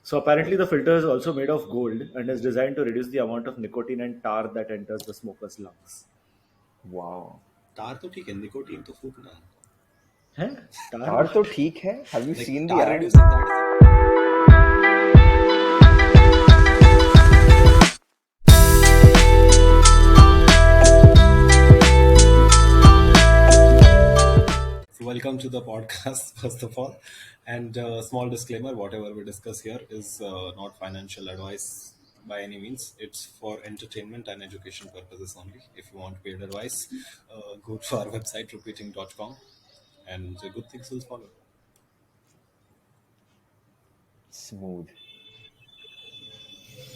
So apparently, the filter is also made of gold and is designed to reduce the amount of nicotine and tar that enters the smoker's lungs. Wow. तार तो ठीक है, nicotine तो फूकना Huh? Tar Tar to what? theek hai. Have you like seen the tar ad? reducing that is so welcome to the podcast first of all, and small disclaimer: whatever we discuss here is not financial advice by any means. It's for entertainment and education purposes only. If you want paid advice, go to our website rupeeting.com, and good things will follow. Smooth.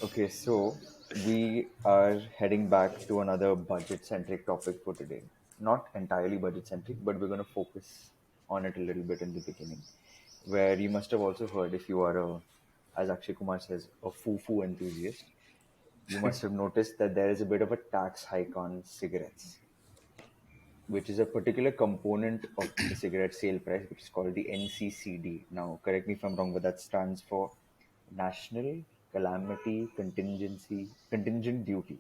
Okay, so we are heading back to another budget centric topic for today. Not entirely budget centric, but we're going to focus on it a little bit in the beginning. Where you must have also heard, if you are as Akshay Kumar says, a foo enthusiast, you must have noticed that there is a bit of a tax hike on cigarettes, which is a particular component of the cigarette sale price, which is called the NCCD. Now, correct me if I'm wrong, but that stands for National Calamity Contingent Duty.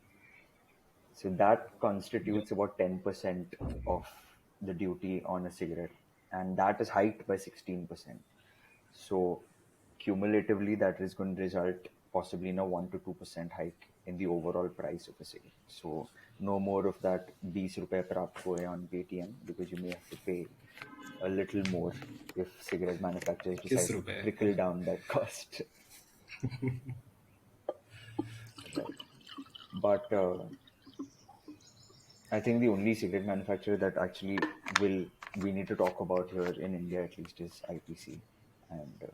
So that Yep. constitutes about 10% of the duty on a cigarette, and that is hiked by 16%. So cumulatively, that is going to result possibly in a 1 to 2% hike in the overall price of a cigarette. So no more of that 20 rupees प्राप्त हुए on Paytm, because you may have to pay a little more if cigarette manufacturers किस decide to रुपए trickle down that cost. Right. But I think the only cigarette manufacturer that actually will we need to talk about here in India at least is ITC. And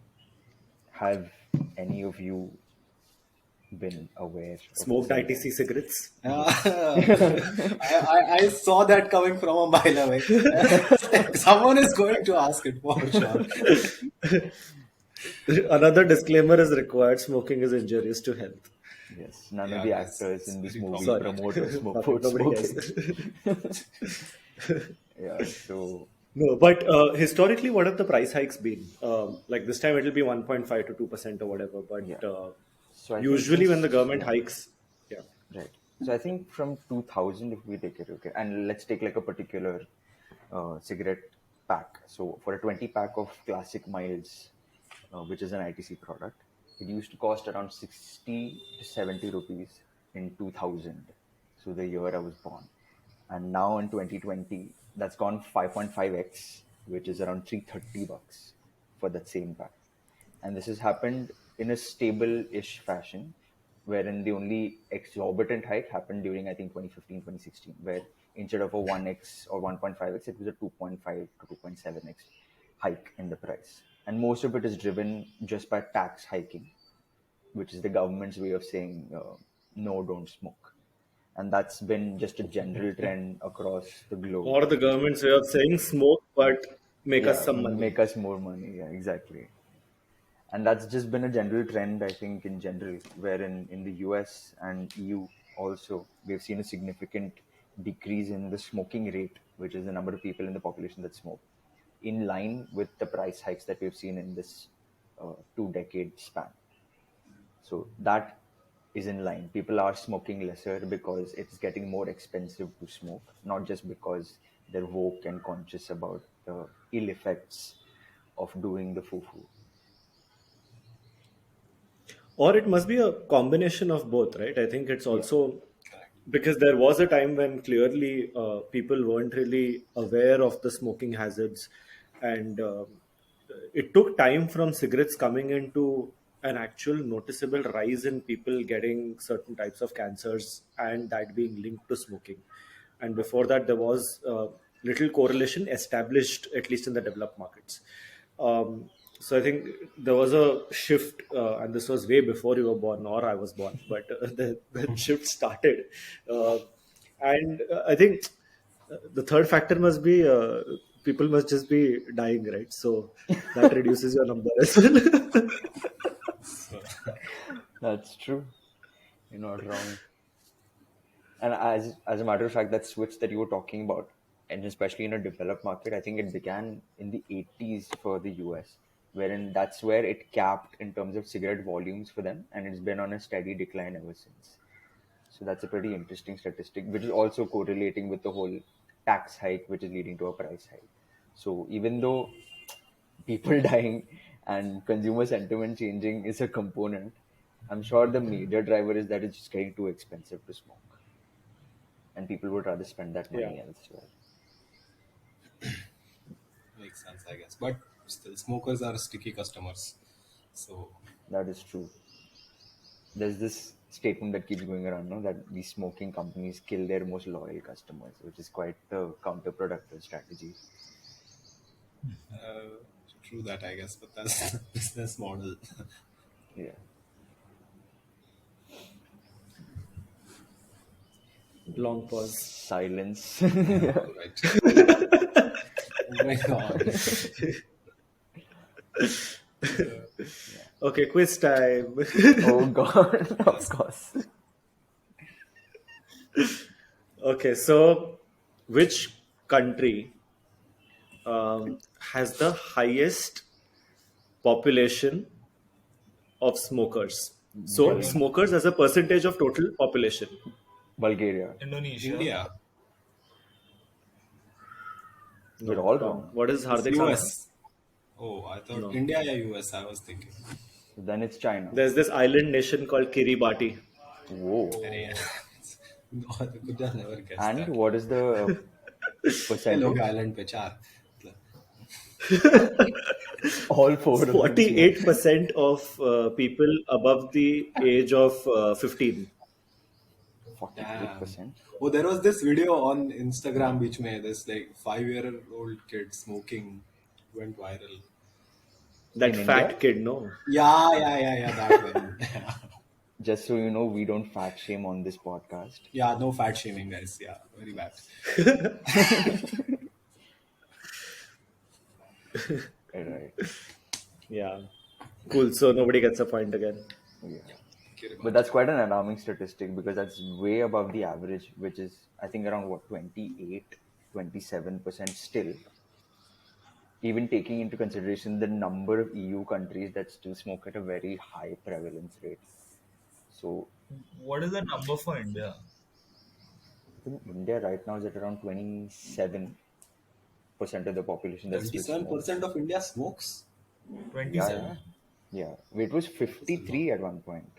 have any of you been aware of the Smoked same? ITC cigarettes. Yes. I saw that coming from a mile away. Someone is going to ask it for sure. Another disclaimer is required: smoking is injurious to health. Yes. None of Yeah, the guys, actors it's in this very movie Sorry, promote or problematic. smoke nothing. for Nobody cares. smoking. Yeah. No, but historically, what have the price hikes been? Like this time, it'll be 1.5 to 2% or whatever. But Yeah. So I think usually, when the since government yeah. hikes, yeah, Right. So I think from 2000, if we take it, okay, and let's take like a particular cigarette pack. So for a 20 pack of classic miles, which is an ITC product, it used to cost around 60 to 70 rupees in 2000. So the year I was born. And now in 2020, that's gone 5.5x, which is around 330 bucks for that same pack. And this has happened in a stable-ish fashion, wherein the only exorbitant hike happened during, I think, 2015, 2016, where instead of a 1x or 1.5x, it was a 2.5 to 2.7x hike in the price. And most of it is driven just by tax hiking, which is the government's way of saying, no, don't smoke. And that's been just a general trend across the globe. or the government's way of saying smoke, but make us Yeah, some money. make us more money. Yeah, exactly. And that's just been a general trend, I think, in general, wherein in the US and EU also, we've seen a significant decrease in the smoking rate, which is the number of people in the population that smoke, in line with the price hikes that we've seen in this 2 decade span. So that is in line. People are smoking lesser because it's getting more expensive to smoke, not just because they're woke and conscious about the ill effects of doing the foo-foo. Or it must be a combination of both, right? I think it's Yeah. also because there was a time when clearly people weren't really aware of the smoking hazards, and it took time from cigarettes coming into an actual noticeable rise in people getting certain types of cancers and that being linked to smoking. And before that, there was little correlation established, at least in the developed markets. So I think there was a shift, and this was way before you were born or I was born, but the shift started. Uh, and I think the third factor must be people must just be dying, right? So that reduces your number as well. So, That's true. You're not wrong. And as a matter of fact, that switch that you were talking about, and especially in a developed market, I think it began in the 80s for the US, wherein that's where it capped in terms of cigarette volumes for them, and it's been on a steady decline ever since. So that's a pretty interesting statistic, which is also correlating with the whole tax hike, which is leading to a price hike. So even though people dying and consumer sentiment changing is a component, I'm sure the major driver is that it's just getting too expensive to smoke, and people would rather spend that Yeah. money elsewhere. Makes sense, I guess. But still, smokers are sticky customers. So, That is true. There's this statement that keeps going around, no, that these smoking companies kill their most loyal customers, which is quite a counterproductive strategy. uh, true that, I guess. But that's the business model. Yeah, Long pause. silence. All right. Moving on. Okay, quiz time. Oh God, of Yes. course. Okay, so which country has the highest population of smokers? So, Bul- Indone- smokers as a percentage of total population. Bulgaria. Indonesia. India. We're No, all wrong. wrong. What is It's Hardik's answer? US. Oh, I thought No. India or US, I was thinking. Then it's China. There's this island nation called Kiribati. Whoa. Arey, no, I could have never guessed And that. what is the ये लोग percentage? island पे चार. All four of them smoke. 48% of people above the age of 15. 48%. Damn. Oh, there was this video on Instagram which made this like 5-year-old kid smoking went viral. That In India? fat kid, no? Yeah, that one. Just so you know, we don't fat shame on this podcast. Yeah, no fat shaming, guys. Yeah, very bad. Right. Yeah. Cool. So nobody gets a point again. Yeah. Thank you very But much. that's quite an alarming statistic because that's way above the average, which is, I think, around what, 28, 27% still. Even taking into consideration the number of EU countries that still smoke at a very high prevalence rate. So What is the number for India? I think India right now is at around 27% of the population that still smokes. 27% of India smokes. Yeah, 27. yeah. Yeah. It was This is 53 at one point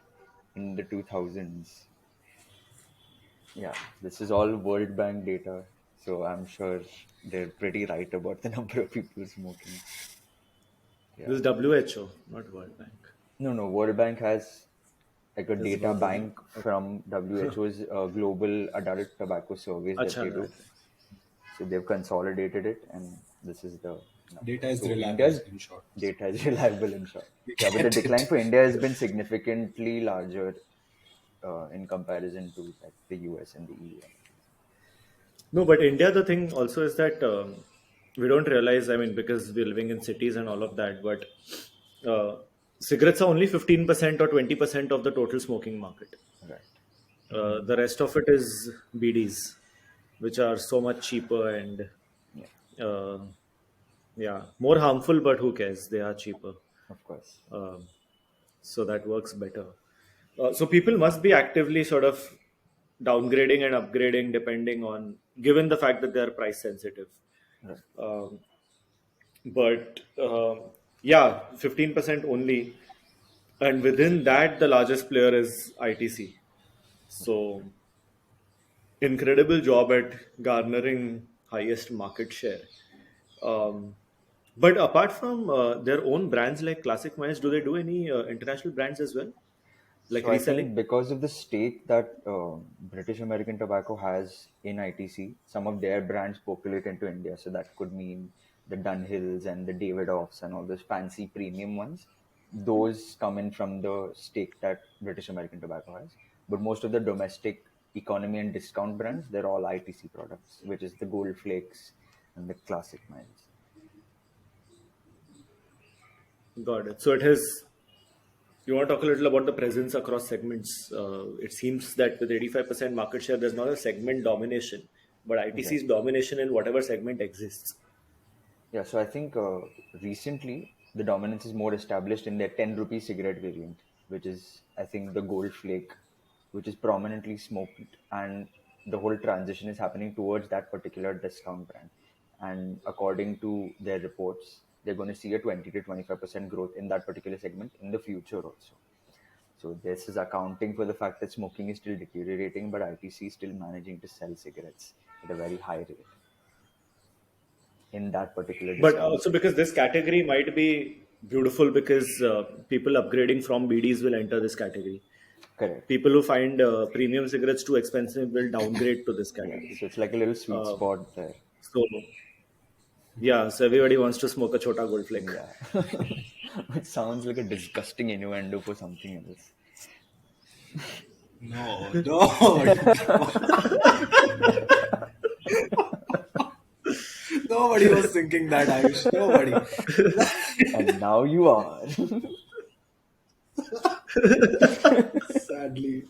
in the 2000s. Yeah, this is all World Bank data. So I'm sure they're pretty right about the number of people smoking. Yeah. This is WHO, not World Bank. No. World Bank has like a This is data World Bank. bank from WHO's global adult tobacco surveys that Acha, they do. right. So they've consolidated it, and this is the number. Data is So reliable, India's in short. data is reliable in short. We Yeah, but the get decline it. for India has been significantly larger in comparison to like the US and the EU. No, but India, the thing also is that we don't realize, I mean, because we're living in cities and all of that, but uh, cigarettes are only 15% or 20% of the total smoking market. Right. The rest of it is BDs, which are so much cheaper and Yeah, uh, yeah, more harmful, but who cares? They are cheaper. of course. So that works better. So people must be actively sort of downgrading and upgrading depending on, given the fact that they are price sensitive. Right. But yeah, 15% only, and within that, the largest player is ITC. So incredible job at garnering highest market share. Um, but apart from their own brands like Classic Minds, do they do any international brands as well, like So I think reselling? because of the stake that British American Tobacco has in ITC, some of their brands populate into India. So that could mean the Dunhills and the Davidoffs and all those fancy premium ones. Those come in from the stake that British American Tobacco has. But most of the domestic economy and discount brands, they're all ITC products, which is the Gold Flakes and the Classic Minds. Got it. So it has. You want to talk a little about the presence across segments? It seems that with 85% market share, there's not a segment domination, but Okay. ITC's domination in whatever segment exists. Yeah, so I think recently the dominance is more established in their 10 rupee cigarette variant, which is, I think, the gold flake, which is prominently smoked, and the whole transition is happening towards that particular discount brand. And according to their reports, they're going to see a 20 to 25% growth in that particular segment in the future also. So this is accounting for the fact that smoking is still deteriorating, but ITC is still managing to sell cigarettes at a very high rate in that particular But discount also segment. because this category might be beautiful because people upgrading from BDs will enter this category. Correct. People who find premium cigarettes too expensive will downgrade to this Yeah. category. So it's like a little sweet Uh, spot there. so yeah, so everybody wants to smoke a chota gold flake. Yeah. It sounds like a disgusting innuendo for something else. No, no, nobody was thinking that, Ayush. Nobody. And now you are. Sadly.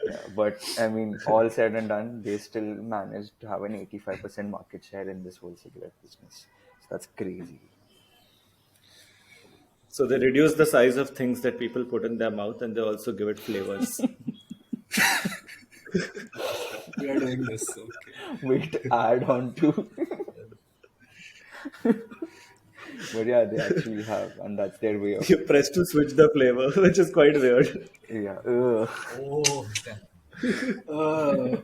Yeah, but I mean, all said and done, they still managed to have an 85% market share in this whole cigarette business. So that's crazy. So they reduce the size of things that people put in their mouth, and they also give it flavors. We are doing this. Okay. Wait to add on to. But yeah, they actually have, and that's their way of. You press to switch the flavor, which is quite weird. Yeah. Ugh. Oh, damn. No.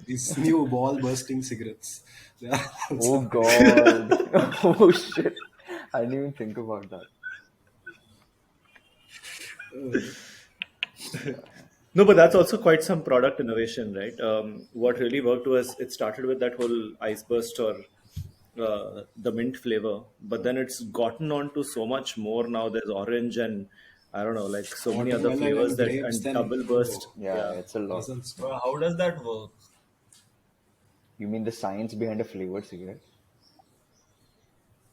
These new ball bursting cigarettes. They are Oh also- god. Oh shit. I didn't even think about that. No, but that's also quite some product innovation, right? What really worked was it started with that whole ice burst or the mint flavor, but then it's gotten on to so much more now. There's orange and I don't know, like so many other watermelon flavors and that grapes, and then double burst. Yeah, Yeah. it's a lot. thousands. Bro, how does that work? You mean the science behind a flavored cigarette?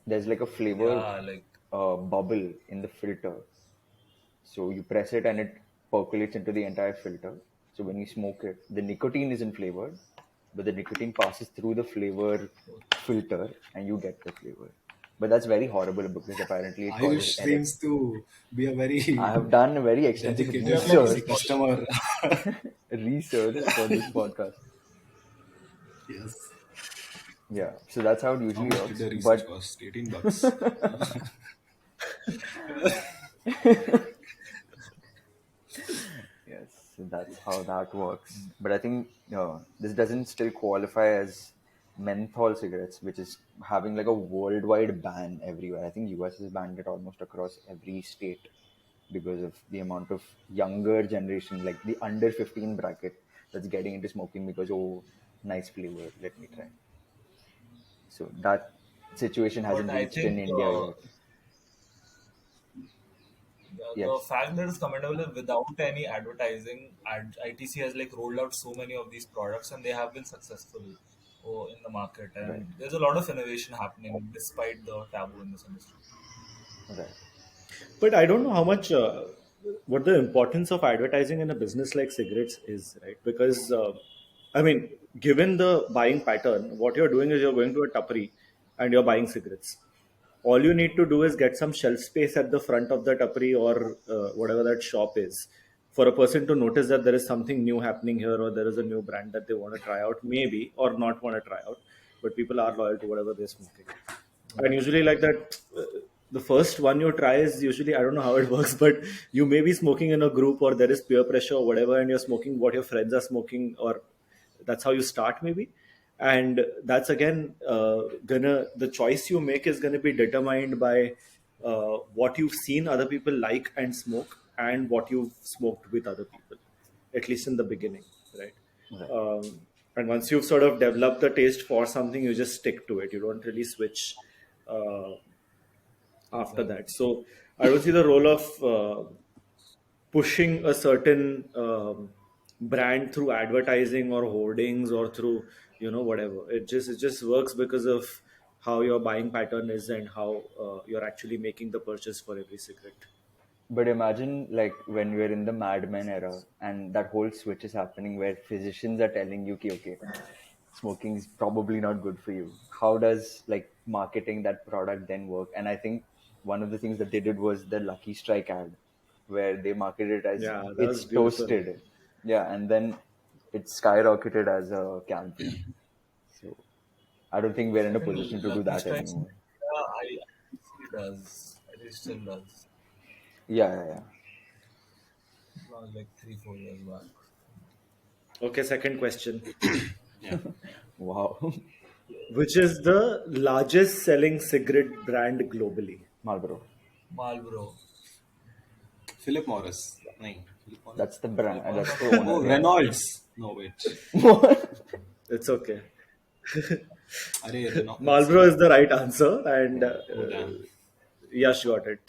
There's like a flavor Yeah, like, bubble in the filter. So you press it and it percolates into the entire filter. So when you smoke it, the nicotine isn't flavored, but the nicotine passes through the flavor filter and you get the flavor. But that's very horrible because apparently it causes Ayush error. seems to be a very I have done a very extensive dedicated research customer. research for this podcast. Yes. Yeah, so that's how it How usually much did works. the research But cost? $18. yes, so that's how that works. But I think this doesn't still qualify as menthol cigarettes, which is having like a worldwide ban everywhere. I think US has banned it almost across every state because of the amount of younger generation, like the under 15 bracket, that's getting into smoking because, oh, nice flavor, let me try. So that situation but hasn't I reached in think India yet. the Yes, fact that it's commendable is without any advertising, ITC has like rolled out so many of these products and they have been successful in the market. right, And there's a lot of innovation happening despite the taboo in this industry. right. But I don't know how much what the importance of advertising in a business like cigarettes is, right? Because I mean, given the buying pattern, what you're doing is you're going to a tapri and you're buying cigarettes. All you need to do is get some shelf space at the front of the tapri or whatever that shop is for a person to notice that there is something new happening here or there is a new brand that they want to try out, maybe, or not want to try out. But people are loyal to whatever they're smoking. And usually, like that, the first one you try is usually, I don't know how it works, but you may be smoking in a group or there is peer pressure or whatever, and you're smoking what your friends are smoking, or that's how you start, maybe. And that's again gonna the choice you make is gonna be determined by what you've seen other people like and smoke and what you've smoked with other people, at least in the beginning, right? Right. And once you've sort of developed the taste for something, you just stick to it. You don't really switch uh, after that. So I don't see the role of pushing a certain brand through advertising or hoardings or through whatever. It just works because of how your buying pattern is and how you're actually making the purchase for every cigarette. But imagine like when we're in the Mad Men era and that whole switch is happening where physicians are telling you, "Ki, okay, smoking is probably not good for you. How does like marketing that product then work? And I think one of the things that they did was the Lucky Strike ad, where they marketed it as Yeah, that was it's beautiful. toasted. Yeah, and then it skyrocketed as a campaign. So I don't think we're in a And position to do Lucky that Strikes in anymore. India, ITC does. It still does. Yeah, yeah, It was like 3 4 years back. Okay, second question. Yeah. yeah. Wow. Which is the largest selling cigarette brand globally? Marlboro. Marlboro. Philip Morris. No, Philip Morris. That's the brand. Philip Morris. That's the owner. Oh, Yeah. Reynolds. No, wait. It's okay. Arey, Renault. It's Marlboro is the right answer, and oh damn. Yash got it.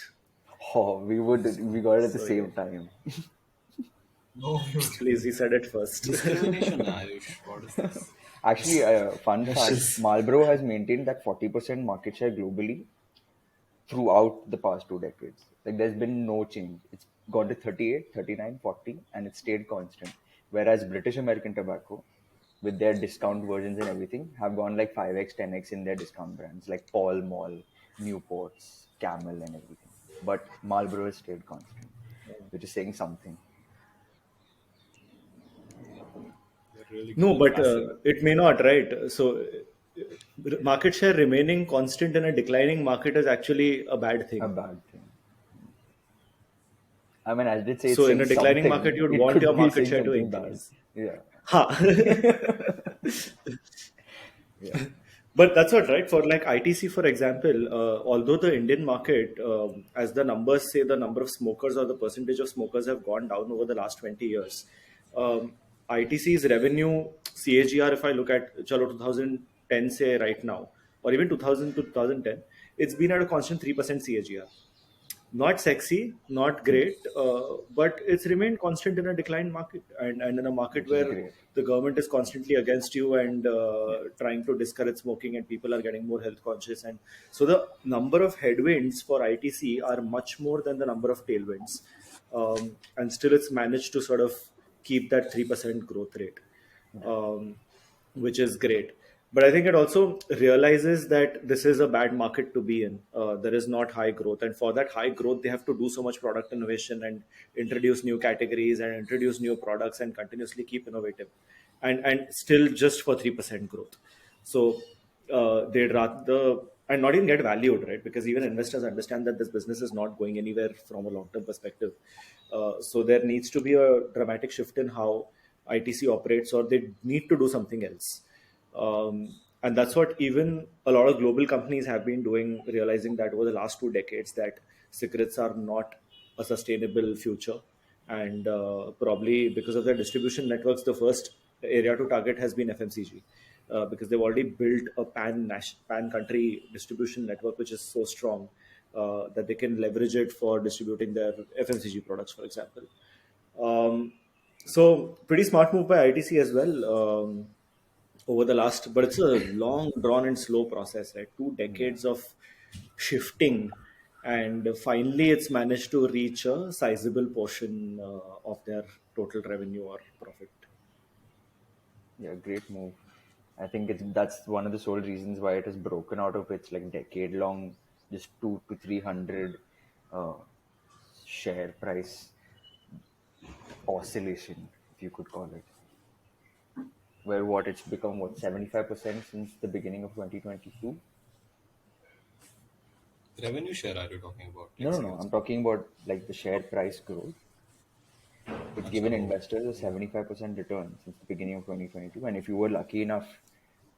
Oh, we got it at the So yeah, same time. No, you please, he didn't. said it first. Discrimination, Ayush. What is this? Actually, fun That's fact: just Marlboro has maintained that 40% market share globally throughout the past 2 decades. Like, there's been no change. It's gone to 38, 39, 40, and it stayed constant. Whereas British American Tobacco, with their discount versions and everything, have gone like 5x, 10x in their discount brands like Pall Mall, Newports, Camel, and everything. But Marlboro has stayed constant, which is saying something. they're really good No, at but passive. it may not, right? So, market share remaining constant in a declining market is actually a bad A thing. bad thing. I mean, I did say it's So, in saying a declining market, something. you'd It want could your be market saying share to something bad. increase. Yeah. Ha! Yeah. But that's what, right? For like ITC, for example, although the Indian market, as the numbers say, the number of smokers or the percentage of smokers have gone down over the last 20 years. ITC's revenue CAGR, if I look at chalo 2010 say right now, or even 2000 to 2010, it's been at a constant 3% CAGR. Not sexy, not great, but it's remained constant in a declined market, and in a market Which is where great. the government is constantly against you and Yeah. trying to discourage smoking, and people are getting more health conscious. And so the number of headwinds for ITC are much more than the number of tailwinds. And still, it's managed to sort of keep that 3% growth rate. Right. Um, which is great. But I think it also realizes that this is a bad market to be in. There is not high growth, and for that high growth, they have to do so much product innovation and introduce new categories and introduce new products and continuously keep innovative, and still just for 3% growth. So they'd rather and not even get valued, right? Because even investors understand that this business is not going anywhere from a long term perspective. So there needs to be a dramatic shift in how ITC operates, or they need to do something else. And that's what even a lot of global companies have been doing, realizing that over the last 2 decades that cigarettes are not a sustainable future. And probably because of their distribution networks, the first area to target has been FMCG, because they've already built a pan country distribution network which is so strong that they can leverage it for distributing their FMCG products, for example. Um, so pretty smart move by ITC as well, over the last, but it's a long, drawn and slow process, right? Two Yeah. decades of shifting, and finally it's managed to reach a sizable portion of their total revenue or profit. Yeah. Great move. I think that's one of the sole reasons why it has broken out of its like decade long, just 2 to 300 uh, share price oscillation, if you could call it. Where what it's become, what, 75% since the beginning of 2022. Revenue share are you talking about? No, Like no, no. cigarettes? I'm talking about like the share price growth. It's Acha, given oh, investors a yeah. 75% return since the beginning of 2022. And if you were lucky enough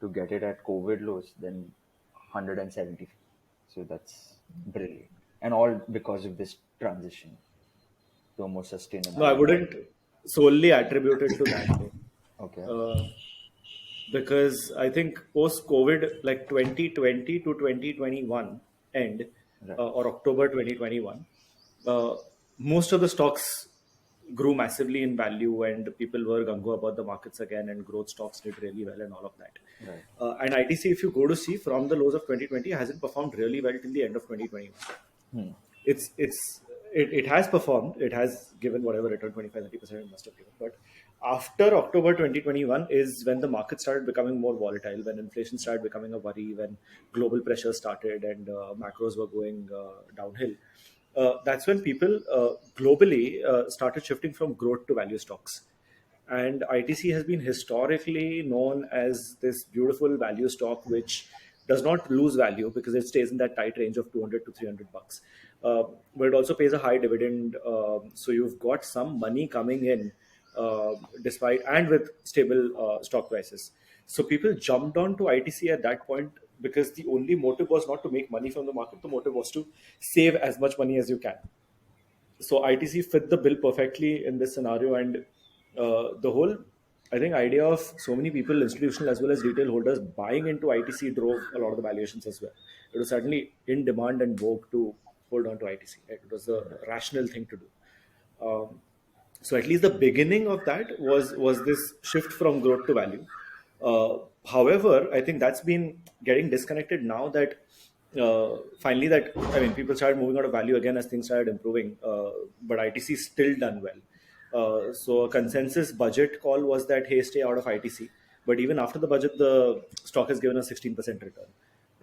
to get it at COVID lows, then 170. So that's brilliant. And all because of this transition to a more No, sustainable I model. wouldn't solely attribute it to that though. Okay. Uh, because I think post COVID, like 2020 to 2021 end, Right. or October 2021, uh, most of the stocks grew massively in value, and people were gung ho about the markets again, and growth stocks did really well and all of that. Right. And ITC, if you go to see from the lows of 2020, hasn't performed really well till the end of 2021. Hmm. It has performed. It has given whatever return, 25 30% it must have given, but After October 2021 is when the market started becoming more volatile, when inflation started becoming a worry, when global pressure started and macros were going downhill. That's when people globally started shifting from growth to value stocks. And ITC has been historically known as this beautiful value stock which does not lose value because it stays in that tight range of 200 to 300 bucks. But it also pays a high dividend. So you've got some money coming in despite and with stable stock prices. So people jumped on to ITC at that point because the only motive was not to make money from the market. The motive was to save as much money as you can. So ITC fit the bill perfectly in this scenario, and the whole, I think, idea of so many people, institutional as well as retail holders, buying into ITC drove a lot of the valuations as well. It was certainly in demand and vogue to hold on to ITC. Right? It was a rational thing to do. Um, so at least the beginning of that was this shift from growth to value. However, I think that's been getting disconnected now that finally that, I mean, people started moving out of value again as things started improving, but ITC still done well. So a consensus budget call was that, hey, stay out of ITC. But even after the budget, the stock has given a 16% return.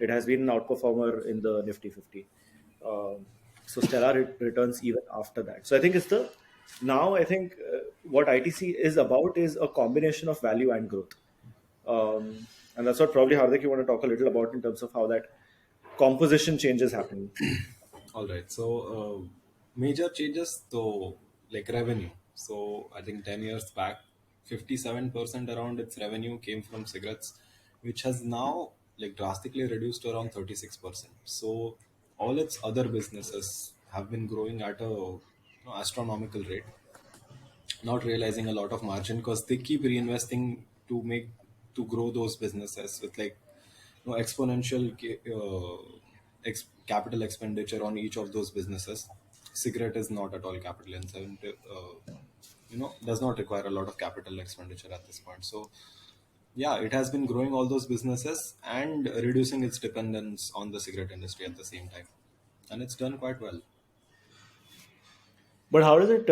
It has been an outperformer in the Nifty 50. Um, so stellar returns even after that. So I think it's the now I think what ITC is about is a combination of value and growth. And that's what probably Hardik you want to talk a little about in terms of how that composition changes happening. All right. So, major changes to like revenue. So, I think 10 years back, 57% around its revenue came from cigarettes, which has now like drastically reduced to around 36%. So, all its other businesses have been growing at a astronomical rate, not realizing a lot of margin because they keep reinvesting to grow those businesses with like exponential capital expenditure on each of those businesses. Cigarette is not at all capital intensive, does not require a lot of capital expenditure at this point. So yeah, it has been growing all those businesses and reducing its dependence on the cigarette industry at the same time, and it's done quite well. But how does it?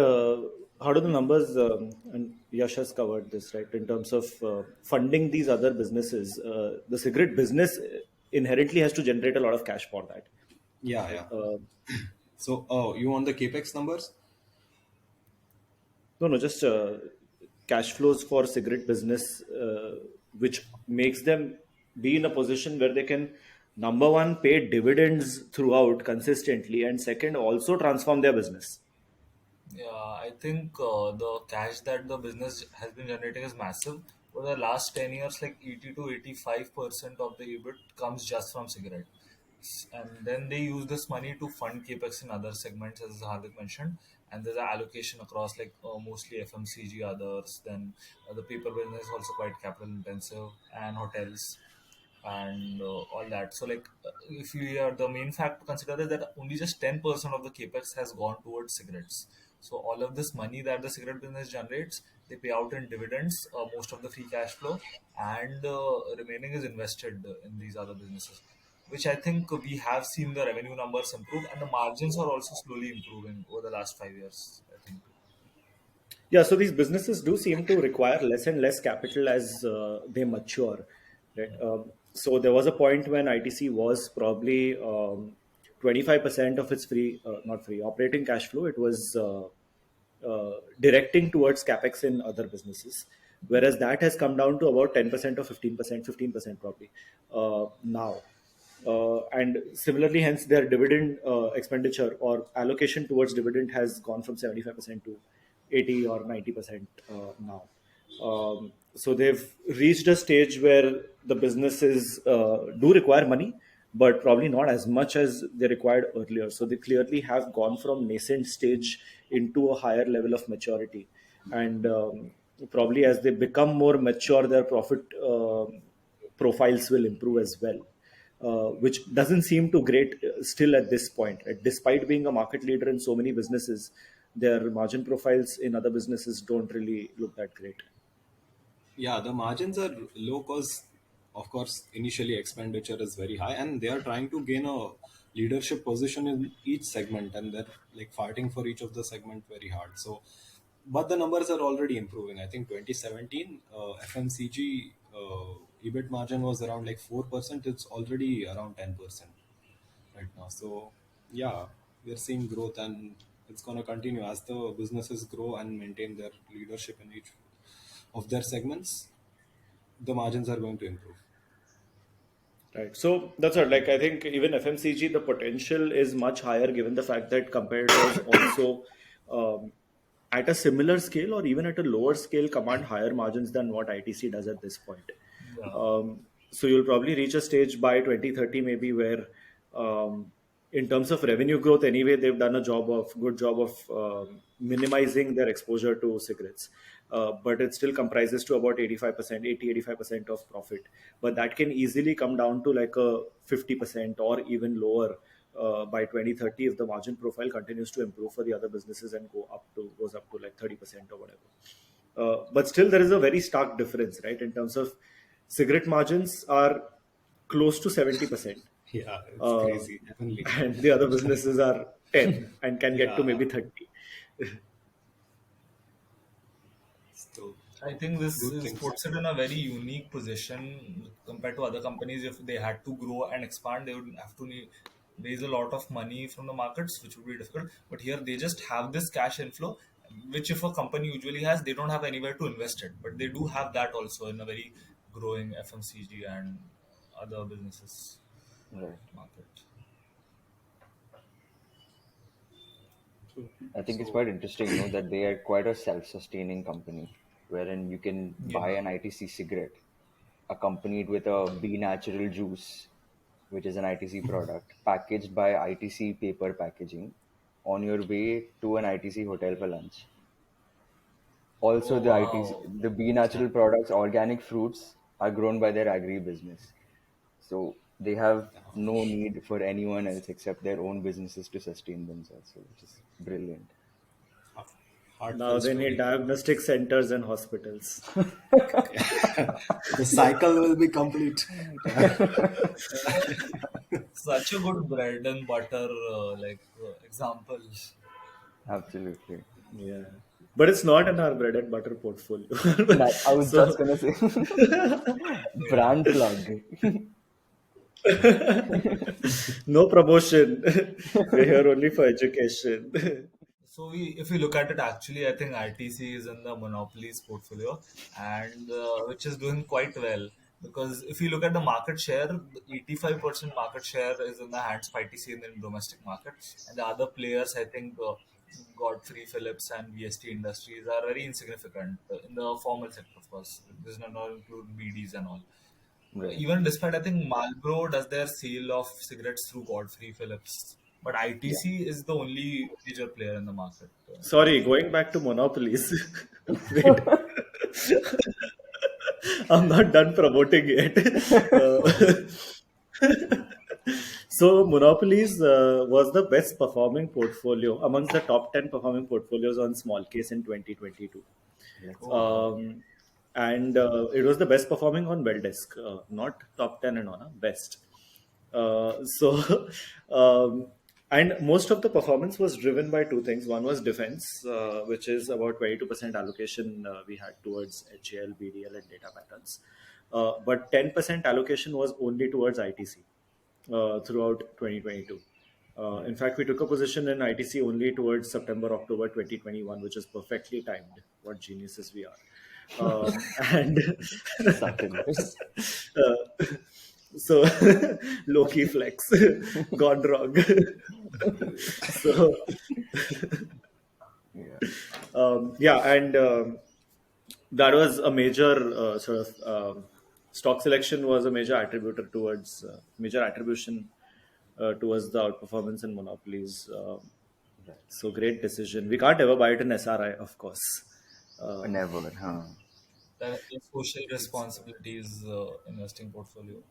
How do the numbers? And Yash has covered this, right? In terms of funding these other businesses, the cigarette business inherently has to generate a lot of cash for that, Yeah, right? yeah. So you want the capex numbers? No, no, just cash flows for cigarette business, which makes them be in a position where they can, number one, pay dividends throughout consistently, and second, also transform their business. Yeah, I think the cash that the business has been generating is massive. For the last 10 years, like 80 to 85% of the EBIT comes just from cigarette. And then they use this money to fund capex in other segments, as Hardik mentioned. And there's an allocation across like mostly FMCG, others. Then the paper business is also quite capital intensive, and hotels and all that. So, like, if you are the main fact to consider is that only just 10% of the capex has gone towards cigarettes. So, all of this money that the cigarette business generates, they pay out in dividends, most of the free cash flow, and remaining is invested in these other businesses. Which I think we have seen the revenue numbers improve, and the margins are also slowly improving over the last 5 years, I think. Yeah, so these businesses do seem to require less and less capital as they mature, right? So there was a point when ITC was probably 25% of its free, not free, operating cash flow. It was directing towards capex in other businesses, whereas that has come down to about 10% or 15%, 15% probably now. And similarly, hence their dividend expenditure or allocation towards dividend has gone from 75% to 80 or 90% now. So they've reached a stage where the businesses do require money, but probably not as much as they required earlier. So they clearly have gone from nascent stage into a higher level of maturity. And probably as they become more mature, their profit profiles will improve as well, which doesn't seem to great still at this point. Right? Despite being a market leader in so many businesses, their margin profiles in other businesses don't really look that great. Yeah, the margins are low because, of course, initially expenditure is very high, and they are trying to gain a leadership position in each segment, and they're like fighting for each of the segment very hard. So, but the numbers are already improving. I think 2017 FMCG EBIT margin was around like 4%. It's already around 10% right now. So yeah, we are seeing growth, and it's going to continue as the businesses grow and maintain their leadership in each of their segments. The margins are going to improve. Right. So that's what, like, I think even FMCG, the potential is much higher given the fact that competitors also, um, at a similar scale or even at a lower scale, command higher margins than what ITC does at this point. Yeah. So you'll probably reach a stage by 2030 maybe where, in terms of revenue growth, anyway, they've done a good job of minimizing their exposure to cigarettes. But it still comprises to about 85%, 85% of profit. But that can easily come down to like a 50% or even lower by 2030 if the margin profile continues to improve for the other businesses and goes up to like 30% or whatever. But still, there is a very stark difference, right? In terms of cigarette margins are close to 70%, Yeah, it's uh, crazy, heavenly. and the other businesses are 10 and can get to Yeah, maybe 30. so I think this good is things. puts it in a very unique position compared to other companies. If they had to grow and expand, they would have to raise a lot of money from the markets, which would be difficult. But here, they just have this cash inflow, which if a company usually has, they don't have anywhere to invest it. But they do have that also in a very growing FMCG and other businesses Right. market. True. I think it's So quite interesting, that they are quite a self-sustaining company, wherein you can buy Yeah. an ITC cigarette accompanied with a B natural juice, which is an ITC product, packaged by ITC paper packaging, on your way to an ITC hotel for lunch. Also, Oh the ITC, wow. the B natural products, organic fruits are grown by their agri-business. So they have no need for anyone else except their own businesses to sustain themselves, so which is brilliant. heart- Now heartfelt they need story. diagnostic centers and hospitals. The cycle will be complete. Such a good bread and butter example. Absolutely. Yeah. But it's not in our bread and butter portfolio. That I was just So, gonna say. Brand plug. no promotion. We're here only for education. So if we look at it, actually, I think ITC is in the monopolies portfolio, and which is doing quite well because if you look at the market share, 85% market share is in the hands of ITC in the domestic market, and the other players, I think, Godfrey Phillips and VST Industries are very insignificant in the formal sector. Of course, this does not include BDs and all. Right. Even despite, I think Marlboro does their sale of cigarettes through Godfrey Phillips, but Yeah. ITC is the only major player in the market. Sorry, going back to monopolies. Wait, I'm not done promoting yet. Uh, so, monopolies was the best performing portfolio amongst the top 10 performing portfolios on small case in 2022. Let's Oh go. wow. Um, and it was the best performing on Welldesk, not top 10 and on best. So, um, and most of the performance was driven by two things. One was defense, which is about 22% allocation we had towards HAL, BDL, and data patterns. But 10% allocation was only towards ITC throughout 2022. In Right. fact, we took a position in ITC only towards September, October 2021, which is perfectly timed. What geniuses we are. And Succulent. uh, so low key flex gone wrong. So Yeah. yeah, and that was a major sort of stock selection was a major attributor towards major attribution towards the outperformance in monopolies. Right. So great decision. We can't ever buy it in SRI, of course. Um, Never, huh? The social it's responsibilities investing portfolio.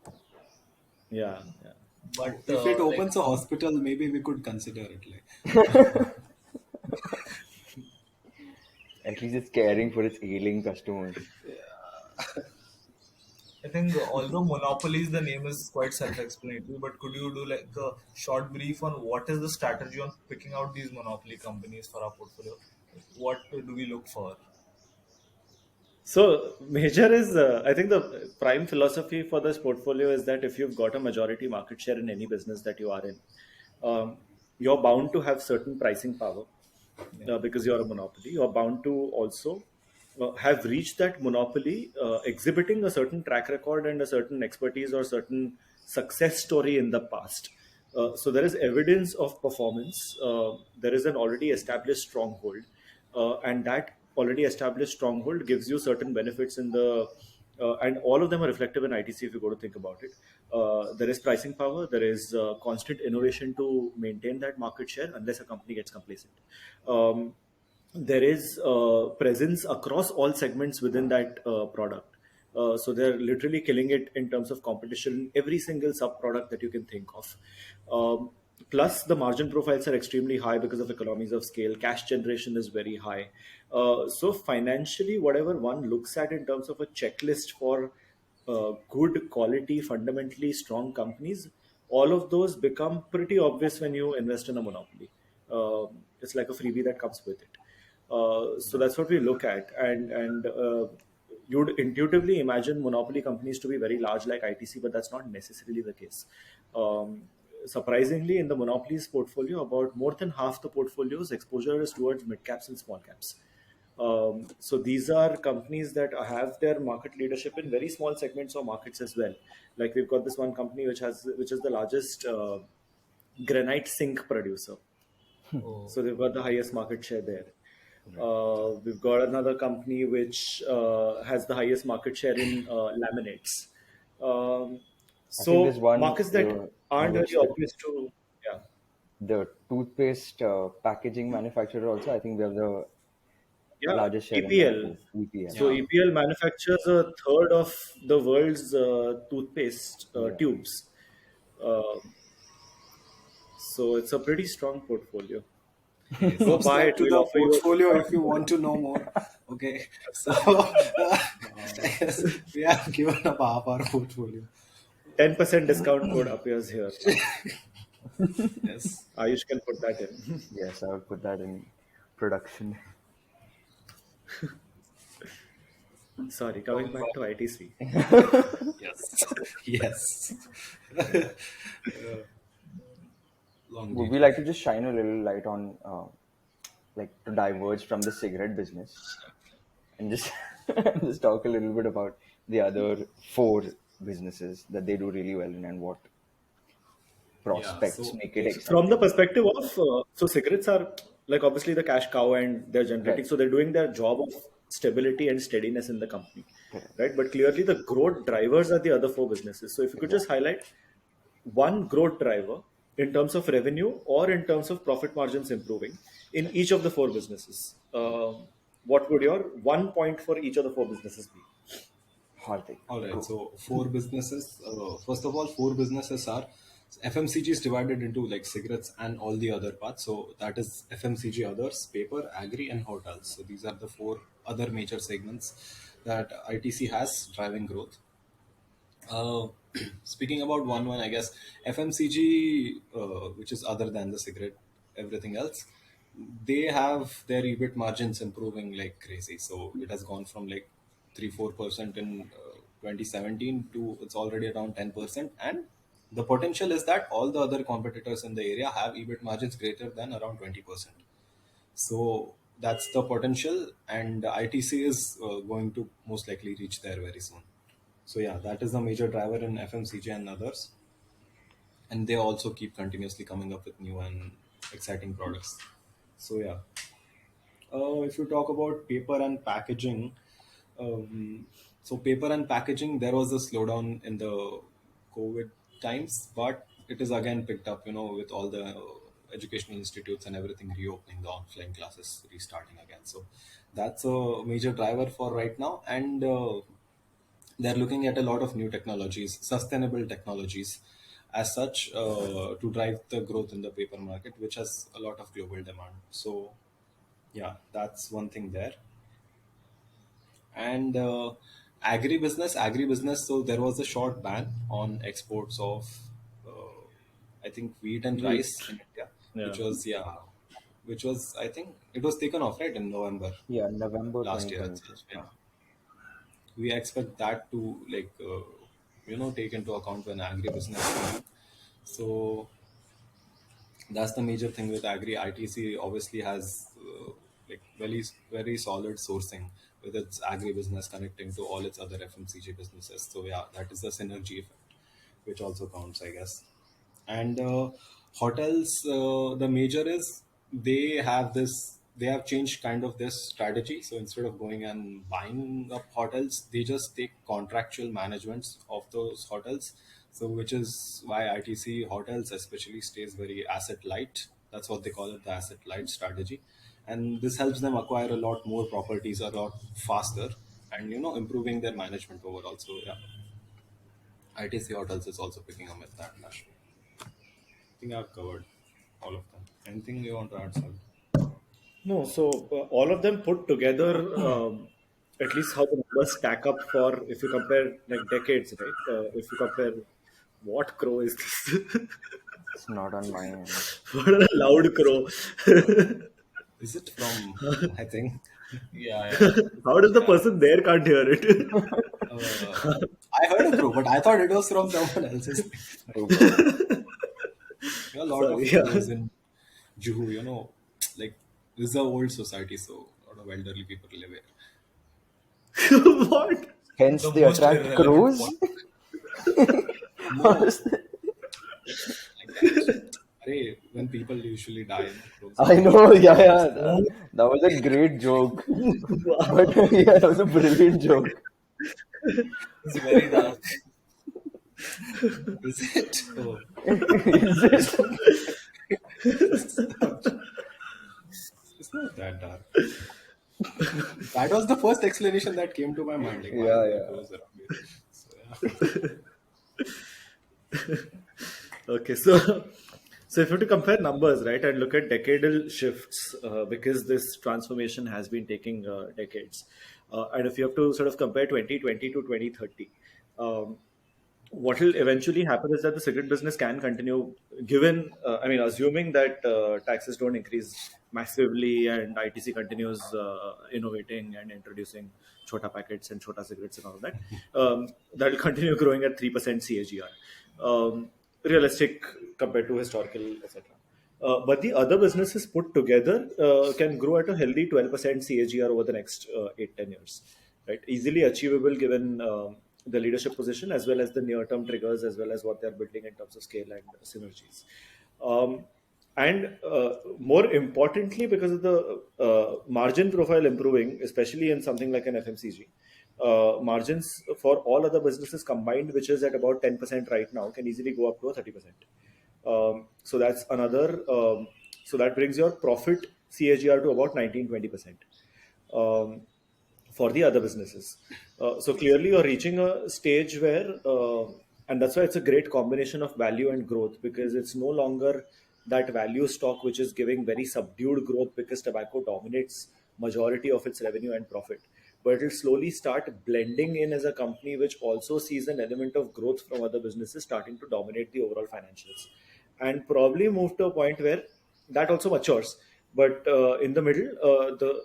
yeah, yeah. But If it like opens a hospital, maybe we could consider it. Like, At least it's caring for its ailing customers. I think although monopolies, the name is quite self-explanatory, but could you do like a short brief on what is the strategy on picking out these monopoly companies for our portfolio? What do we look for? So major is, I think the prime philosophy for this portfolio is that if you've got a majority market share in any business that you are in, um, you're bound to have certain pricing power Yeah. because you're a monopoly. You're bound to also have reached that monopoly, exhibiting a certain track record and a certain expertise or certain success story in the past. So there is evidence of performance. There is an already established stronghold, and that already established stronghold gives you certain benefits in the and all of them are reflective in ITC if you go to think about it. There is pricing power, there is constant innovation to maintain that market share unless a company gets complacent. There is presence across all segments within that product. So they're literally killing it in terms of competition, every single sub product that you can think of. Plus, the margin profiles are extremely high because of economies of scale. Cash generation is very high. So, financially, whatever one looks at in terms of a checklist for good quality, fundamentally strong companies, all of those become pretty obvious when you invest in a monopoly. It's like a freebie that comes with it. So that's what we look at, and you'd intuitively imagine monopoly companies to be very large like ITC, but that's not necessarily the case. Surprisingly, in the monopolies portfolio, about more than half the portfolio's exposure is towards mid caps and small caps. So these are companies that have their market leadership in very small segments or markets as well. Like we've got this one company which is the largest granite sink producer. Oh, So they've got the highest market share there. Right. We've got another company which has the highest market share in laminates. Um, I think there's so one markets that aren't which really obvious to, yeah, the toothpaste packaging manufacturer also. I think we have the yeah, largest share in that EPL. too. EPL. So Yeah. EPL manufactures a third of the world's toothpaste Yeah. tubes. Um so it's a pretty strong portfolio. Okay, Go buy subscribe it. to We'll the offer you a portfolio discount. if you want to know more. Okay, so yes, we have given up half our portfolio. 10% discount code appears here. Yes. Ayush can put that in. Yes, I would put that in production. Sorry, coming coming back back. to ITC. Yes. Yes. Long Would we detail. like to just shine a little light on, like, to diverge from the cigarette business and just just talk a little bit about the other four businesses that they do really well in and what Yeah. prospects So make it like From the exciting. perspective of, so cigarettes are like obviously the cash cow and they're generating, Right. so they're doing their job of stability and steadiness in the company, Correct. right? But clearly the growth drivers are the other four businesses. So if you could just Exactly. highlight one growth driver in terms of revenue or in terms of profit margins improving in Correct. each of the four businesses, what would your 1 point for each of the four businesses be? Hardik, all right, go. so four businesses. First of all, four businesses are FMCG is divided into like cigarettes and all the other parts. So that is FMCG, others, paper, agri, and hotels. So these are the four other major segments that ITC has driving growth. Uh, Speaking about one, I guess FMCG, which is other than the cigarette, everything else, they have their EBIT margins improving like crazy. So it has gone from like 3-4% in 2017 to it's already around 10%. And the potential is that all the other competitors in the area have EBIT margins greater than around 20%. So that's the potential, and ITC is going to most likely reach there very soon. So yeah, that is the major driver in FMCG and others, and they also keep continuously coming up with new and exciting products. So yeah, if you talk about paper and packaging, um, so paper and packaging, there was a slowdown in the COVID times, but it is again picked up. With all the educational institutes and everything reopening, the offline classes restarting again. So that's a major driver for right now, and they're looking at a lot of new technologies, sustainable technologies, as such, to drive the growth in the paper market, which has a lot of global demand. So yeah, that's one thing there. And agribusiness. So there was a short ban on exports of, I think, wheat and Wheat. rice in India, Yeah. which was, yeah. which was, I think it was taken off right in November Yeah, November last year itself. 2022. Yeah, we expect that to like take into account when agribusiness is coming. So that's the major thing with agri. ITC obviously has like very solid sourcing with its agribusiness connecting to all its other FMCG businesses. So yeah, that is the synergy effect, which also counts, I guess. And hotels, the major is they have changed kind of this strategy. So instead of going and buying up hotels, they just take contractual managements of those hotels. So which is why ITC hotels especially stays very asset light. That's what they call it, the asset light strategy. And this helps them acquire a lot more properties a lot faster, and improving their management overall. So yeah, ITC hotels is also picking up with that nationally. I think I've covered all of them. Anything you want to add, Sal? No, so all of them put together, at least how the numbers stack up for if you compare like decades, right? If you compare, what crow is this? It's not on my end. What a loud crow! Is it from? I think. Yeah, yeah. How does the Yeah. person there can't hear it? Uh, I heard a crow, but I thought it was from someone else's place. Oh God. There are a lot Sorry, of yeah. crows in Juhu. Like this is a old society, so a lot of elderly people live here. What? Hence The they most attract irrelevant crows. point. No, like that. Hey, when people usually die, crows I come. know, yeah, yeah. Oh, That was a great joke. But wow. yeah, that was a brilliant joke. It's very dark. Is it? Oh, Is it? it's not that dark. That was the first explanation that came to my mind. Like, why Yeah, are there yeah. crows around here? So, yeah. Okay, so so if you have to compare numbers, right, and look at decadal shifts, because this transformation has been taking decades, and if you have to sort of compare 2020 to 2030, um, what will eventually happen is that the cigarette business can continue, given, I mean, assuming that taxes don't increase massively and ITC continues innovating and introducing chota packets and chota cigarettes and all of that, that will continue growing at 3% CAGR, realistic compared to historical, etc. But the other businesses put together can grow at a healthy 12% CAGR over the next 8-10 years, right? Easily achievable given the leadership position as well as the near-term triggers as well as what they're building in terms of scale and synergies. Um, and more importantly, because of the margin profile improving, especially in something like an FMCG, margins for all other businesses combined, which is at about 10% right now, can easily go up to a 30%. So that's another. So that brings your profit CAGR to about 19-20%. Um, for the other businesses. So clearly, you're reaching a stage where, and that's why it's a great combination of value and growth, because it's no longer that value stock which is giving very subdued growth because tobacco dominates majority of its revenue and profit, but it will slowly start blending in as a company which also sees an element of growth from other businesses starting to dominate the overall financials, and probably move to a point where that also matures. But in the middle, the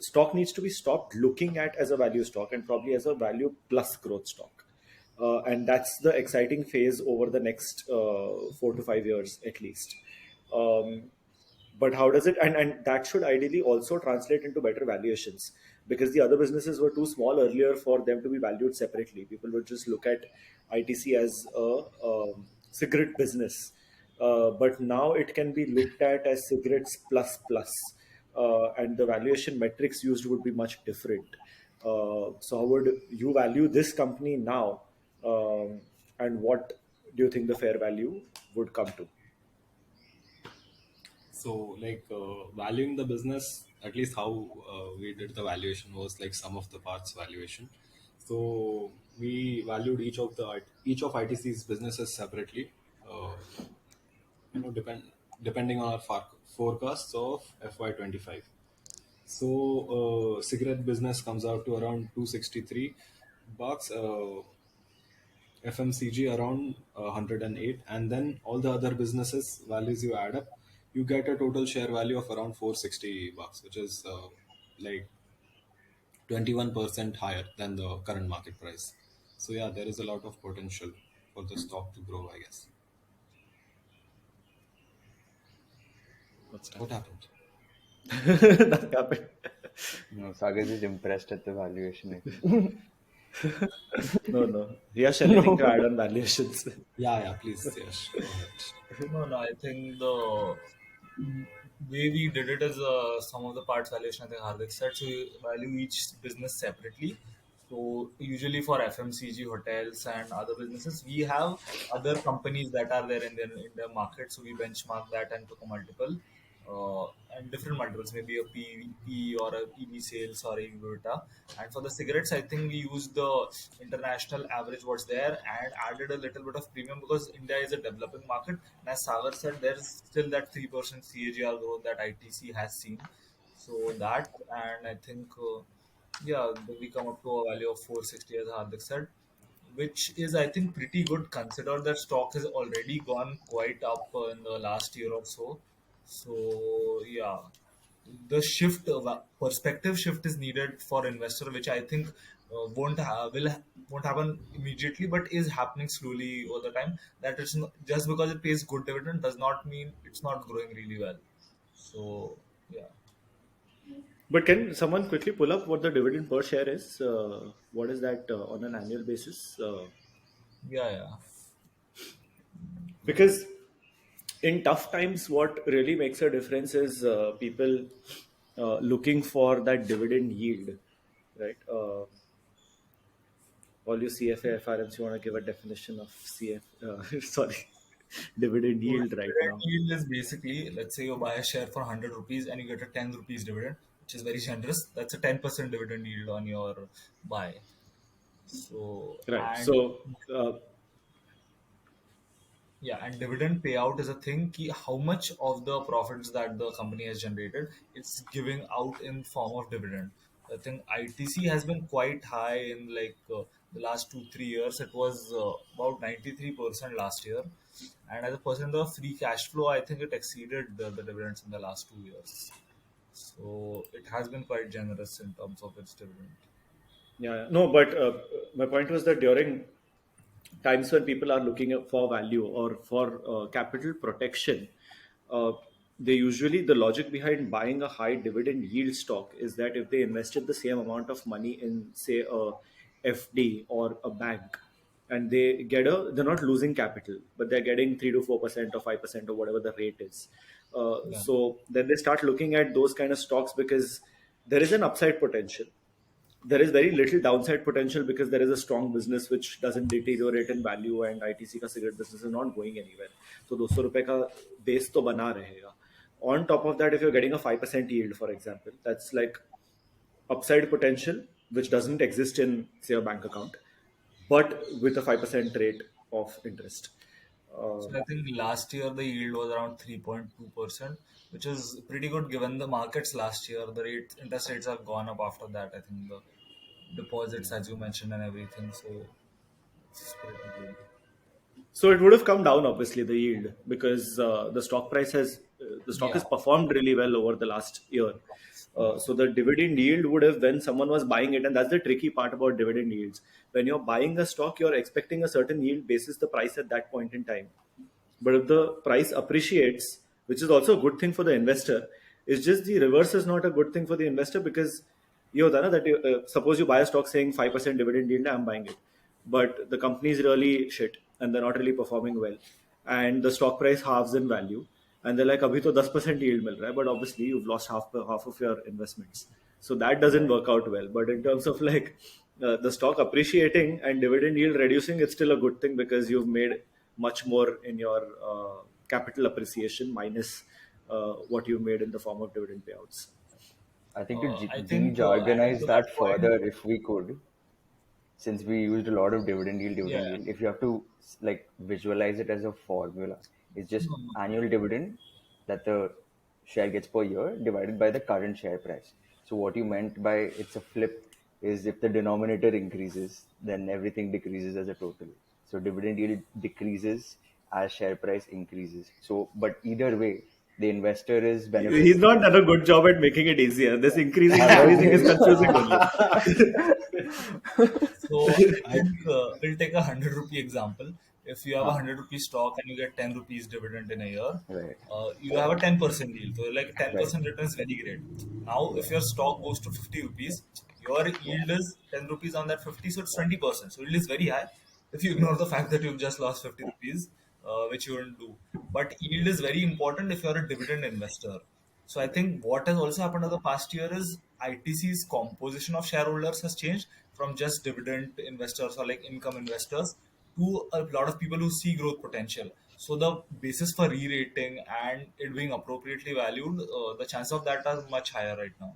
stock needs to be stopped looking at as a value stock and probably as a value plus growth stock. And that's the exciting phase over the next 4 to 5 years at least. Um, but how does it, and that should ideally also translate into better valuations, because the other businesses were too small earlier for them to be valued separately. People would just look at ITC as a cigarette business, but now it can be looked at as cigarettes plus plus, and the valuation metrics used would be much different. So how would you value this company now, and what do you think the fair value would come to? So, like valuing the business, at least how we did the valuation was like sum of the parts valuation. So we valued each of ITC's businesses separately. Uh, depending on our forecasts of FY25. So cigarette business comes out to around 263 bucks. FMCG around 108, and then all the other businesses values you add up, you get a total share value of around 460 bucks, which is like 21% higher than the current market price. So yeah, there is a lot of potential for the stock to grow, I guess. What's that? What happened? That happened. No, Sagar is impressed at the valuation, I think. No, no. He has anything to No. add on valuations? Yeah, yeah, please, yes, go ahead. No, no, I think the way we did it is some of the parts valuation. I think Hardik said so. We value each business separately. So usually for FMCG, hotels, and other businesses, we have other companies that are there in the market. So we benchmark that and took a multiple and different multiples, maybe a PE or a EV sales or a EBITDA. And for the cigarettes, I think we used the international average what's there and added a little bit of premium because India is a developing market. And as Sagar said, there's still that 3% CAGR growth that ITC has seen. So that, and I think, yeah, we come up to a value of 460 as Hardik said, which is I think pretty good consider that stock has already gone quite up in the last year or so. So yeah, the shift perspective shift is needed for investor, which I think won't happen immediately, but is happening slowly all the time. That it's not, just because it pays good dividend does not mean it's not growing really well. So yeah, But can someone quickly pull up what the dividend per share is? What is that on an annual basis? yeah, yeah. Because in tough times, what really makes a difference is people looking for that dividend yield, right? All you CFA FRMs, you want to give a definition of CF, sorry, dividend So yield right dividend now. yield is basically, let's say you buy a share for 100 rupees and you get a 10 rupees dividend, which is very generous. That's a 10% dividend yield on your buy. So, Right. and So, uh, yeah, and dividend payout is a thing. How much of the profits that the company has generated, it's giving out in form of dividend. I think ITC has been quite high in like the last 2 3 years. It was about 93% last year, and as a percent of free cash flow, I think it exceeded the dividends in the last 2 years. So it has been quite generous in terms of its dividend. yeah, no, but my point was that during times when people are looking for value or for capital protection, uh, they usually the logic behind buying a high dividend yield stock is that if they invested the same amount of money in, say, a FD or a bank, and they're not losing capital, but they're getting 3 to 4% or 5% or whatever the rate is. Yeah, So then they start looking at those kind of stocks because there is an upside potential. There is very little downside potential because there is a strong business which doesn't deteriorate in value, and ITC का cigarette business is not going anywhere. So 200 रुपए का base तो बना रहेगा. On top of that, if you're getting a 5% yield, for example, that's like upside potential which doesn't exist in, say, a bank account, but with a 5% rate of interest. Uh, so I think last year the yield was around 3.2%, which is pretty good given the markets last year. The interest rates have gone up after that. I think the deposits, as you mentioned, and everything. So it's pretty good. So it would have come down, obviously, the yield, because the stock has Yeah, performed really well over the last year. yeah, So the dividend yield would have, when someone was buying it, and that's the tricky part about dividend yields. When you're buying a stock, you're expecting a certain yield basis the price at that point in time. But if the price appreciates, which is also a good thing for the investor, it's just the reverse is not a good thing for the investor because you know that suppose you buy a stock saying 5% dividend yield, I'm buying it, but the company is really shit and they're not really performing well, and the stock price halves in value, and they're like, "Abhi to 10% yield mil raha hai," but obviously you've lost half of your investments. So that doesn't Right. work out well. But in terms of like the stock appreciating and dividend yield reducing, it's still a good thing because you've made much more in your capital appreciation minus what you made in the form of dividend payouts. I think to I think adding de-jargonize to that that point, further, if we could, since we used a lot of yeah, dividend yield, if you have to like visualize it as a formula, it's just no, no. annual dividend that the share gets per year divided by the current share price. So what you meant by it's a flip is if the denominator increases, then everything decreases as a total. So dividend yield decreases as share price increases. So, but either way, The investor is He's benefiting. not done a good job at making it easier. This increasing, Have I? decreasing is confusing only. So I think we'll take a 100 rupee example. If you have a Huh. 100 rupee stock and you get 10 rupees dividend in a year, Right. you have a 10% yield. So like Right. 10% return is very great. Now, if Yeah. your stock goes to 50 rupees, your Yeah. yield is 10 rupees on that 50, so it's 20%. So yield is very high. If you ignore the fact that you've just lost 50 rupees, which you wouldn't do. But yield is very important if you're a dividend investor. So I think what has also happened over the past year is ITC's composition of shareholders has changed from just dividend investors or like income investors to a lot of people who see growth potential. So the basis for re-rating and it being appropriately valued, the chance of that are much higher right now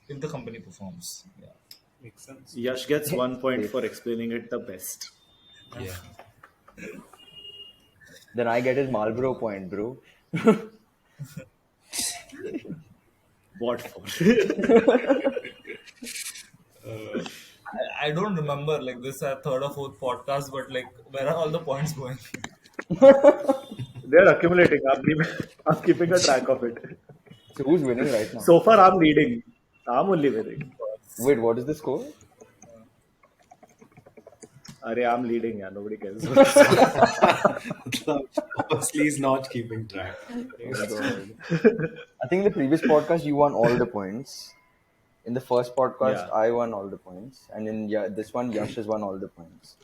if the company performs. Yeah. Makes sense. Yash gets 1 point If for explaining it the best. Yeah. then I get his Marlboro point, bro. What for? I don't remember like this third or fourth podcast, but like where are all the points going? They're accumulating. I'm keeping a track of it. So who's winning right now? So far, I'm leading. I'm only winning. Wait, what is the score? I'm leading. Yeah, nobody cares about the score. Obviously, he's not keeping track. Oh god. I think the previous podcast you won all the points. In the first podcast, Yeah. I won all the points, and in this one, Yash has won all the points.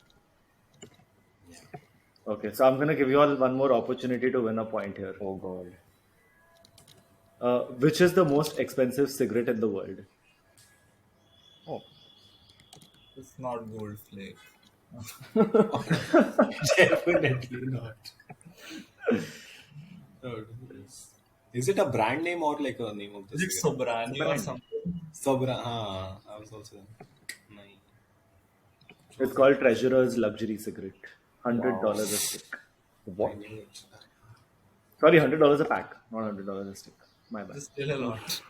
Okay, so I'm gonna give you all one more opportunity to win a point here. Oh god. Which is the most expensive cigarette in the world? Oh, It's not gold flake. Definitely not. Oh, is it a brand name or like a name of the Is it cigarette? It's a Sobrani or brand name. something? Sabra. I was also. My, It's called Treasurer's Luxury Cigarette. wow. $100 a stick. I What? knew it. Sorry, $100 a pack, not $100 a stick. My bad. It's still a lot.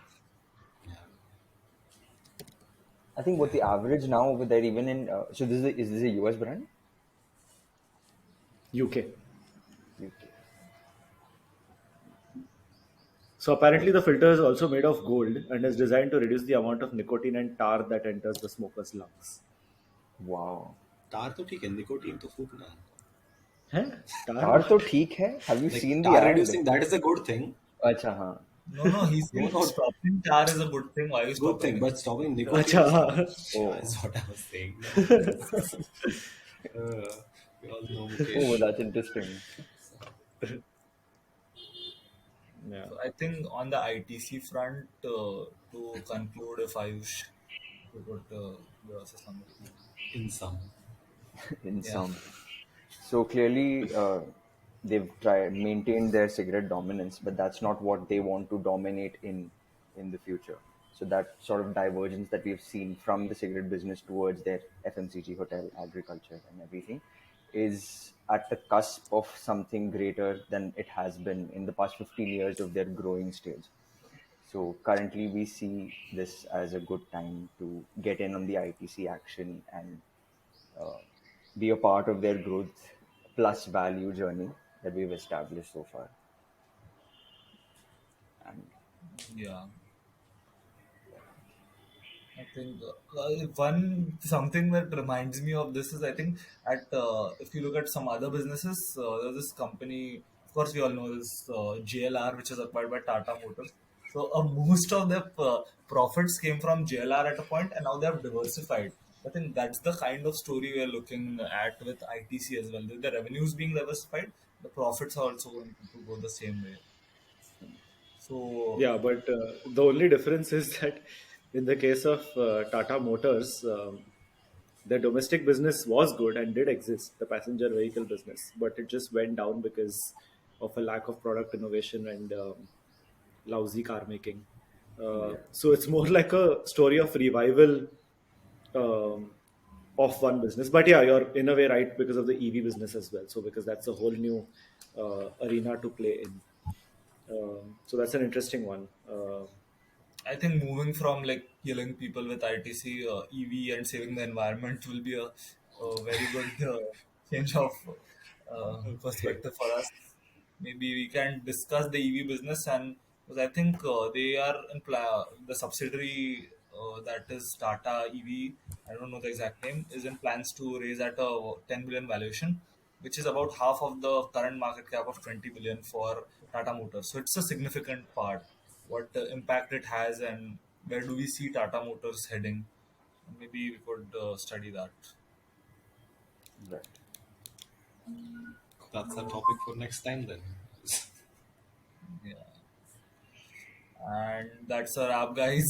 I think what the average now over there, even in so is this a US brand? UK. UK. So apparently the filter is also made of gold and is designed to reduce the amount of nicotine and tar that enters the smoker's lungs. Wow. तार तो ठीक है nicotine तो फूकना Huh? Tar? Tar to theek hai. Have you like seen the tar ad? reducing that is a good thing. Acha, हाँ. No, he's No, saying not stopping tar is a good thing. Why are you good stopping thing, it? but stopping nicotine Acha. is what I was saying. We all know Oh, Mukesh. that's interesting. Yeah. So I think on the ITC front, to conclude, if Ayush could give us a summary. In some. In Yeah. some. So clearly, they've tried maintained their cigarette dominance, but that's not what they want to dominate in the future. So that sort of divergence that we've seen from the cigarette business towards their FMCG, hotel, agriculture, and everything is at the cusp of something greater than it has been in the past 15 years of their growing stage. So currently, we see this as a good time to get in on the ITC action and uh, be a part of their growth plus value journey that we've established so far. And Yeah. I think one something that reminds me of this is I think at if you look at some other businesses, there's this company. Of course, we all know this JLR, which is acquired by Tata Motors. So most of their profits came from JLR at a point, and now they have diversified. I think that's the kind of story we are looking at with ITC as well. The revenues being diversified, the profits are also going to go the same way. So Yeah, but the only difference is that in the case of Tata Motors, the domestic business was good and did exist, the passenger vehicle business, but it just went down because of a lack of product innovation and lousy car making. yeah, So it's more like a story of revival um, of one business. But yeah, you're in a way right because of the EV business as well. So because that's a whole new arena to play in. So that's an interesting one. I think moving from like killing people with ITC, EV, and saving the environment will be a very good change of Okay. perspective for us. maybe we can discuss the EV business. And because I think they are in the subsidiary that is Tata EV, I don't know the exact name, is in plans to raise at a 10 billion valuation, which is about half of the current market cap of 20 billion for Tata Motors. So it's a significant part. What impact it has, and where do we see Tata Motors heading? Maybe we could study that. Right. That's a topic for next time then. Yeah. And that's a wrap, guys.